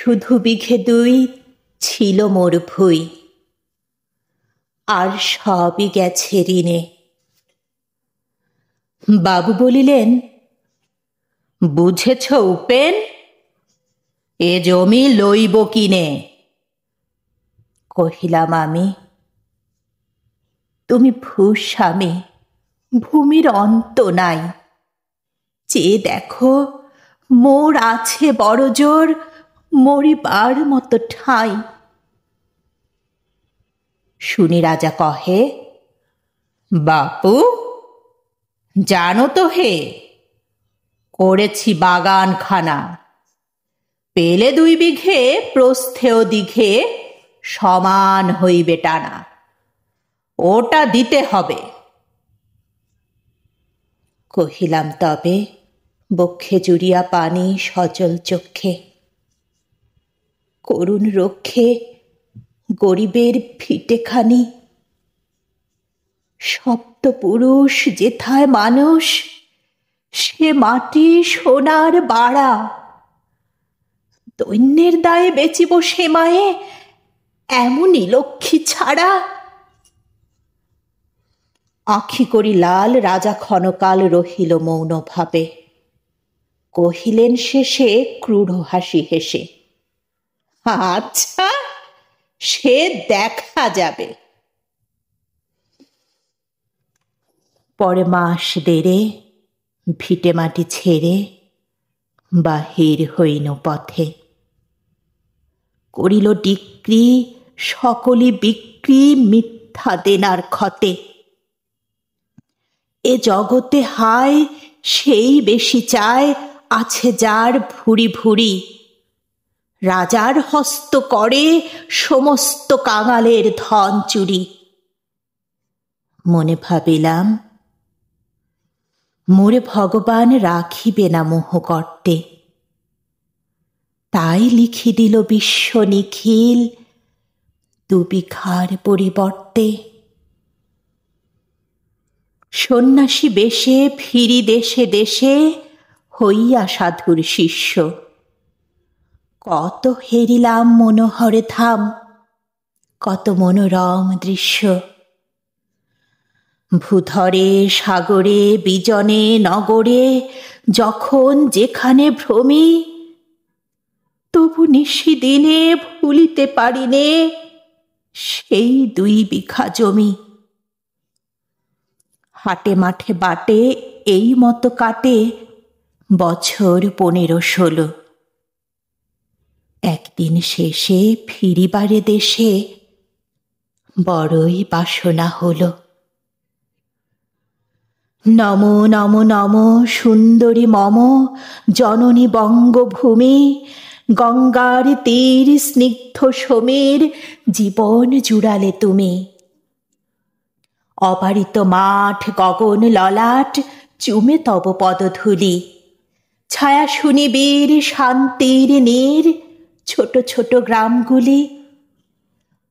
শুধু বিঘে 2 ছিল মোর ভুঁই, আর সবই গেছে ঋণে। বাবু বলিলেন, বুঝেছ উপেন, এ জমি লইব কিনে। কহিলাম আমি, তুমি ভূস্বামী, ভূমির অন্ত নাই। চেয়ে দেখো, মোর আছে বড় জোর মরিবার মতো ঠাঁই। শুনি রাজা কহে, বাপু জানো তো হে, করেছি বাগানখানা, পেলে 2 বিঘে প্রস্থেও দিঘে সমান হইবে টানা, ওটা দিতে হবে। কহিলাম, তবে? বক্ষে জুড়িয়া পানি সজল চক্ষে, করুণ রক্ষে গরিবের ভিটেখানি। সপ্তপুরুষ যেথায় মানুষ, সে মাটি সোনার বাড়া। দৈন্যের দায়ে বেচিব সে মায়ে, এমনই লক্ষ্মী ছাড়া। আঁখি করি লাল, রাজা ক্ষণকাল রহিল মৌন ভাবে। কহিলেন শেষে ক্রূঢ় হাসি হেসে, আচ্ছা সে দেখা যাবে। পরে মাস দেড়ে ভিটে মাটি ছেড়ে বাহির হইনু পথে। করিল ডিক্রি সকলি বিক্রি মিথ্যা দেনার ক্ষতে। এ জগতে হায় সেই বেশি চায়, আছে যার ভুরি ভুরি। রাজার হস্ত করে সমস্ত কাঙালের ধন চুরি। মনে ভাবিলাম, মোরে ভগবান রাখিবে না মোহ গর্তে। তাই লিখি দিল বিশ্ব নিখিল 2 বিঘার পরিবর্তে। সন্ন্যাসী বেশে ফিরি দেশে দেশে, হইয়া সাধুর শিষ্য। কত হেরিলাম মনোহরে ধাম, কত মনোরম দৃশ্য। ভূধরে সাগরে বিজনে নগরে যখন যেখানে ভ্রমি, তবু নিশিদিনে ভুলিতে পারিনে সেই 2 বিঘা জমি। হাটে মাঠে বাটে এই মতো কাটে বছর 15-16। একদিন শেষে ফিরিবারে দেশে বড়ই বাসনা হল। নম নম নম সুন্দরী মম জননী বঙ্গভূমি, গঙ্গার তীর স্নিগ্ধ সমীর জীবন জুড়ালে তুমি। অবারিত মাঠ গগন ললাট চুমে তব পদধূলি। ছায়া শুনিবীর শান্তির নীর ছোট ছোট গ্রামগুলি।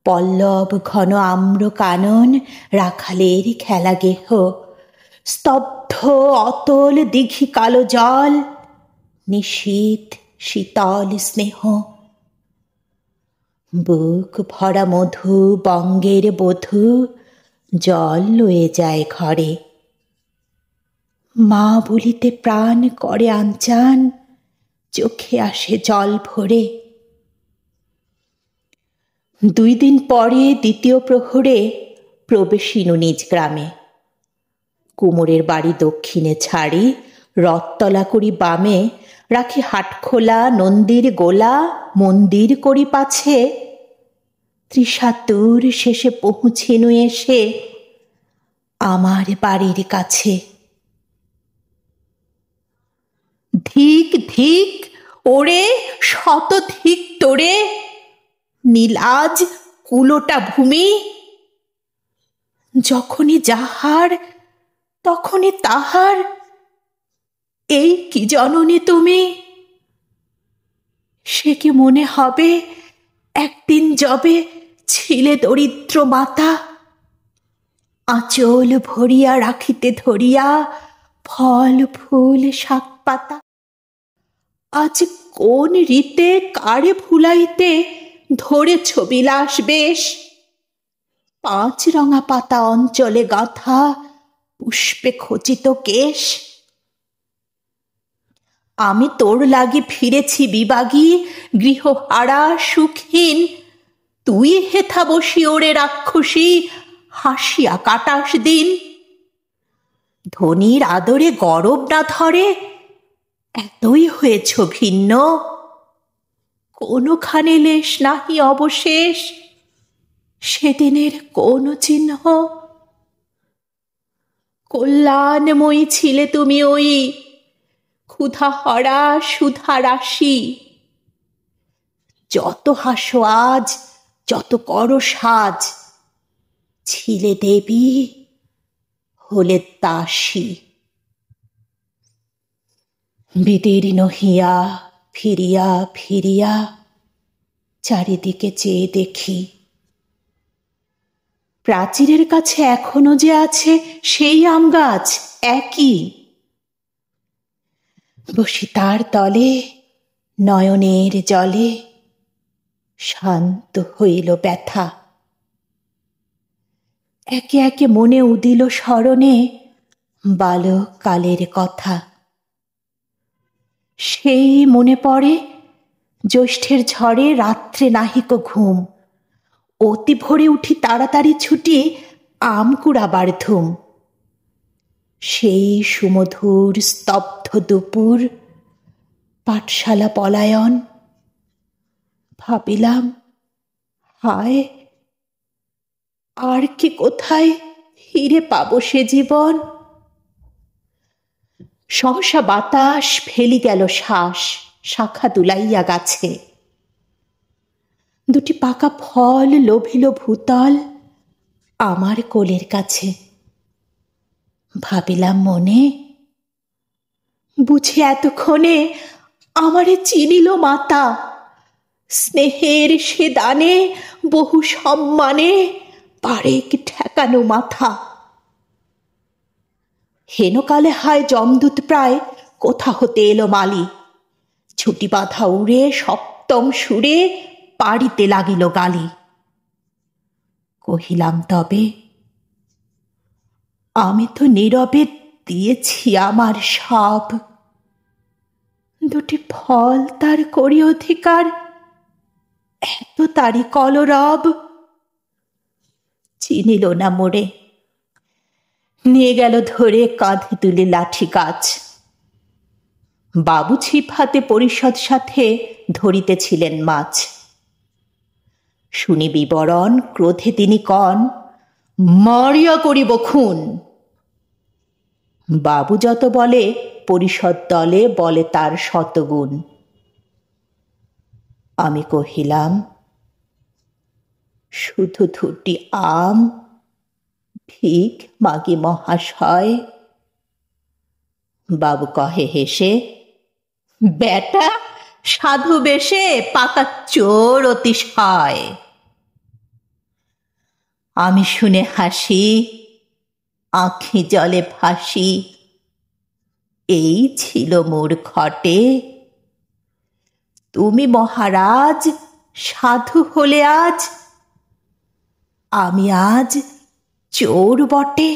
পল্লব ঘন আম্র কানন রাখালের খেলা গেহ, স্তব্ধ অতল দিঘি কালো জল নিশীথ শীতল স্নেহ। বুক ভরা মধু বঙ্গের বধূ জল লয়ে যায় ঘরে। মা বলিতে প্রাণ করে আনচান, চোখে আসে জল ভরে। 2 দিন পরে দ্বিতীয় প্রহরে প্রবেশিনু নিজ গ্রামে। কুমোরের বাড়ি দক্ষিণে ছাড়ি, রথতলা করি বামে, রাখি হাটখোলা নন্দীর গোলা মন্দির করি পাছে। 73 শেষে পৌঁছিনু এসে আমার বাড়ির কাছে। ধিক ধিক ওরে শত ধিক তোরে, নীলাজ কুলোটা ভূমি। যখনই যাহার তখনই তাহার, এই কি জননী তুমি। সে কি মনে হবে একদিন যবে ছিলে দরিদ্র মাতা, আঁচল ভরিয়া রাখিতে ধরিয়া ফল ফুল শাক পাতা। আজ কোন রীতে কারে ভুলাইতে ধরেছ বিলাস বেশ, 5 রঙা পাতা অঞ্চলে গাঁথা পুষ্পে খচিত কেশ। আমি তোর লাগি ফিরেছি বিবাগী, গৃহহারা সুখহীন, তুই হেথা বসি ওরে রাক্ষসী, হাসিয়া কাটাস দিন। ধনীর আদরে গরব না ধরে, এতই হয়েছ ভিন্ন, কোনখানে লেশ নাহি অবশেষ, সেদিনের কোন চিহ্ন। কল্যাণময়ী ছিলে তুমি ওই, ক্ষুধা হরা সুধা রাশি, যত হাসো আজ, যত করো সাজ, ছিলে দেবী হলে দাসী। বিদীর্ণ হিয়া ফিরিয়া ফিরিয়া চারিদিকে চেয়ে দেখি, প্রাচীরের কাছে এখনো যে আছে সেই আম গাছ একই। বসি তার তলে নয়নের জলে, শান্ত হইল ব্যথা। একে একে মনে উদিল স্মরণে বালকালের কথা। সেই মনে পড়ে জ্যৈষ্ঠের ঝড়ে রাত্রে নাহিক ঘুম, অতি ভোরে উঠি তাড়াতাড়ি ছুটি আম কুড়াবার ধুম। সেই সুমধুর স্তব্ধ দুপুর, পাঠশালা পলায়ন। ভাবিলাম, হায় আর কি কোথায় ফিরে পাবো সে জীবন। সহসা বাতাস ফেলি গেল শ্বাস, শাখা দুলাইয়া গাছে। 2টি পাকা ফল লোভিল ভূতল আমার কোলের কাছে। ভাবিলাম মনে, বুঝি এতক্ষণে আমারে চিনিল মাতা, স্নেহের সে দানে বহু সম্মানে পারেক ঠেকানো মাথা। হেনকালে হায় যমদূত প্রায় কোথা হতে এলো মালি, ছুটি বাঁধা উড়ে সপ্তম সুরে পাড়িতে লাগিল গালি। কহিলাম তবে, আমি তো নীরবে দিয়েছি আমার সব, 2টি ফল তার করি অধিকার, এত তারি কলরব। চিনিল না মোড়ে, নিয়ে গেল ধরে কাঁধে তুলে লাঠি গাছ। বাবু ছিপ হাতে পরিষদ সাথে ধরিতেছিলেন মাছ। শুনি বিবরণ, ক্রোধে তিনি কন, মারিয়া করিব খুন। বাবু যত বলে পরিষদ দলে বলে তার শতগুণ। আমি কহিলাম, শুধু 2টি আম, ভিক মাগি মহাশয়। বাবু কহে হেসে, বেটা সাধু বেশে পাকা চোর অতিশয়। আমি শুনে হাসি, আঁখি জলে ভাসি। এই ছিল মোর ঘটে, তুমি মহারাজ সাধু হলে আজ, আমি আজ চোর বটে।